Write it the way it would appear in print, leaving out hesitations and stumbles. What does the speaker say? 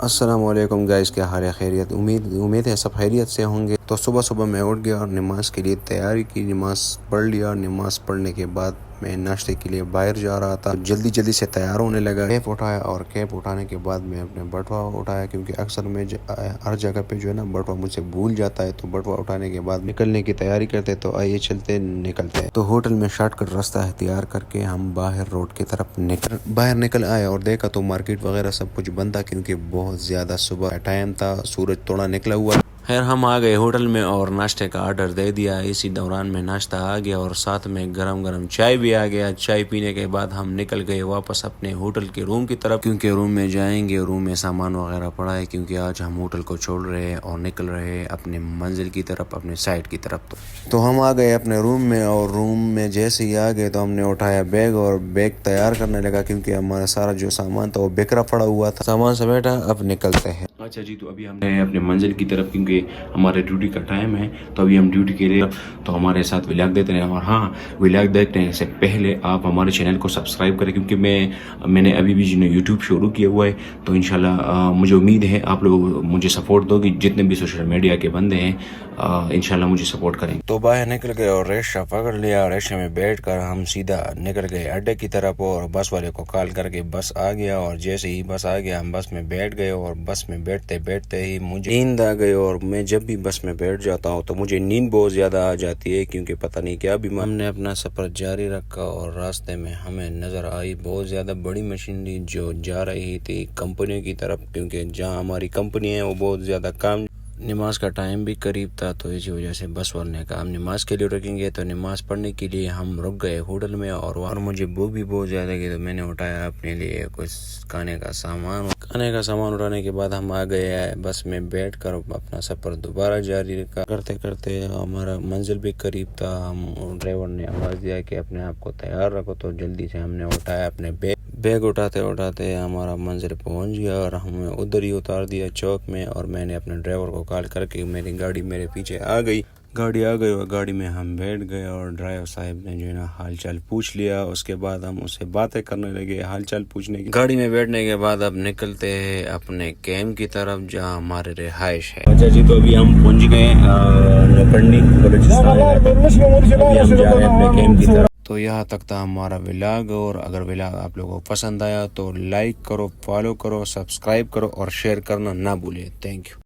السلام علیکم گائز، کیا حال ہے؟ خیریت؟ امید ہے سب خیریت سے ہوں گے۔ تو صبح میں اٹھ گیا اور نماز کے لیے تیاری کی، نماز پڑھ لیا۔ نماز پڑھنے کے بعد میں ناشتے کے لیے باہر جا رہا تھا، جلدی سے تیار ہونے لگا۔ کیپ اٹھایا اور کیپ اٹھانے کے بعد میں اپنے بٹوا اٹھایا، کیونکہ اکثر میں ہر جگہ پہ جو ہے نا بٹوا مجھ سے بھول جاتا ہے۔ تو بٹوا اٹھانے کے بعد نکلنے کی تیاری کرتے، تو آئیے چلتے نکلتے۔ تو ہوٹل میں شارٹ کٹ راستہ اختیار کر کے ہم باہر روڈ کی طرف نکل آئے اور دیکھا تو مارکیٹ وغیرہ سب کچھ بند تھا، کیونکہ بہت زیادہ صبح کا ٹائم تھا، سورج تھوڑا نکلا ہوا۔ خیر ہم آ گئے ہوٹل میں اور ناشتے کا آرڈر دے دیا۔ اسی دوران میں ناشتہ آ گیا اور ساتھ میں گرم چائے بھی آ گیا۔ چائے پینے کے بعد ہم نکل گئے واپس اپنے ہوٹل کے روم کی طرف، کیونکہ روم میں جائیں گے، روم میں سامان وغیرہ پڑا ہے، کیونکہ آج ہم ہوٹل کو چھوڑ رہے ہیں اور نکل رہے ہیں اپنے منزل کی طرف، اپنے سائٹ کی طرف۔ تو ہم آ گئے اپنے روم میں، اور روم میں جیسے ہی آ گئے تو ہم نے اٹھایا بیگ اور بیگ تیار کرنے لگا، کیونکہ ہمارا سارا جو سامان تھا وہ بکھرا پڑا ہوا تھا۔ سامان سمیٹا، اب نکلتے ہیں۔ اچھا جی، تو ابھی ہم نے اپنے منزل کی طرف، کیونکہ ہمارے ڈیوٹی کا ٹائم ہے، تو ابھی ہم ڈیوٹی کے لیے، تو ہمارے ساتھ ولاگ دیتے ہیں۔ اور ہاں، ولاگ دیکھنے سے پہلے آپ ہمارے چینل کو سبسکرائب کریں، کیونکہ میں نے ابھی بھی یوٹیوب شروع کیا ہوا ہے، تو انشاءاللہ مجھے امید ہے آپ لوگ مجھے سپورٹ دو گے، جتنے بھی سوشل میڈیا کے بندے ہیں انشاءاللہ مجھے سپورٹ کریں۔ تو باہر نکل گئے اور رکشہ پکڑ لیا، رکشے میں بیٹھ کر ہم سیدھا نکل گئے اڈے کی طرف، اور بس والے کو کال کر کے بس آ گیا، اور جیسے ہی بس آ گیا ہم بس میں بیٹھ گئے، اور بس میں بیٹھتے ہی مجھے نیند آ گئی۔ اور میں جب بھی بس میں بیٹھ جاتا ہوں تو مجھے نیند بہت زیادہ آ جاتی ہے، کیونکہ پتہ نہیں کیا بھی۔ ہم نے اپنا سفر جاری رکھا اور راستے میں ہمیں نظر آئی بہت زیادہ بڑی مشینری جو جا رہی تھی کمپنی کی طرف، کیونکہ جہاں ہماری کمپنی ہے وہ بہت زیادہ کام، نماز کا ٹائم بھی قریب تھا، تو اسی وجہ سے بس والے نے کہا ہم نماز کے لیے رکیں گے۔ تو نماز پڑھنے کے لیے ہم رک گئے ہوٹل میں، اور مجھے بھوک بھی بہت زیادہ کی، تو میں نے اٹھایا اپنے لیے کچھ کھانے کا سامان اٹھانے کے بعد ہم آ گئے بس میں بیٹھ کر اپنا سفر دوبارہ جاری رکھا۔ کرتے ہمارا منزل بھی قریب تھا، ہم ڈرائیور نے آواز دیا کہ اپنے آپ کو تیار رکھو، تو جلدی سے ہم نے اٹھایا اپنے بیگ اٹھاتے ہمارا منزل پہنچ گیا، اور ہمیں ادھر ہی اتار دیا چوک میں، اور میں نے اپنے ڈرائیور کو کال کر کے میری گاڑی میرے پیچھے آ گئی اور گاڑی میں ہم بیٹھ گئے، اور ڈرائیور صاحب نے جو ہے نا حال چال پوچھ لیا۔ اس کے بعد ہم اس سے باتیں کرنے لگے، حال چال پوچھنے کی۔ گاڑی میں بیٹھنے کے بعد اب نکلتے ہیں اپنے کیمپ کی طرف، جہاں ہمارے رہائش ہے۔ اچھا جی، تو ابھی ہم پہنچ گئے نپنی بلوچستان، ابھی ہم جا رہے ہیں اپنے کیمپ کی طرف۔ تو یہاں تک تھا ہمارا ولاگ، اور اگر ولاگ آپ لوگوں کو پسند آیا تو لائک کرو، فالو کرو، سبسکرائب کرو اور شیئر کرنا نہ بھولے۔ Thank you.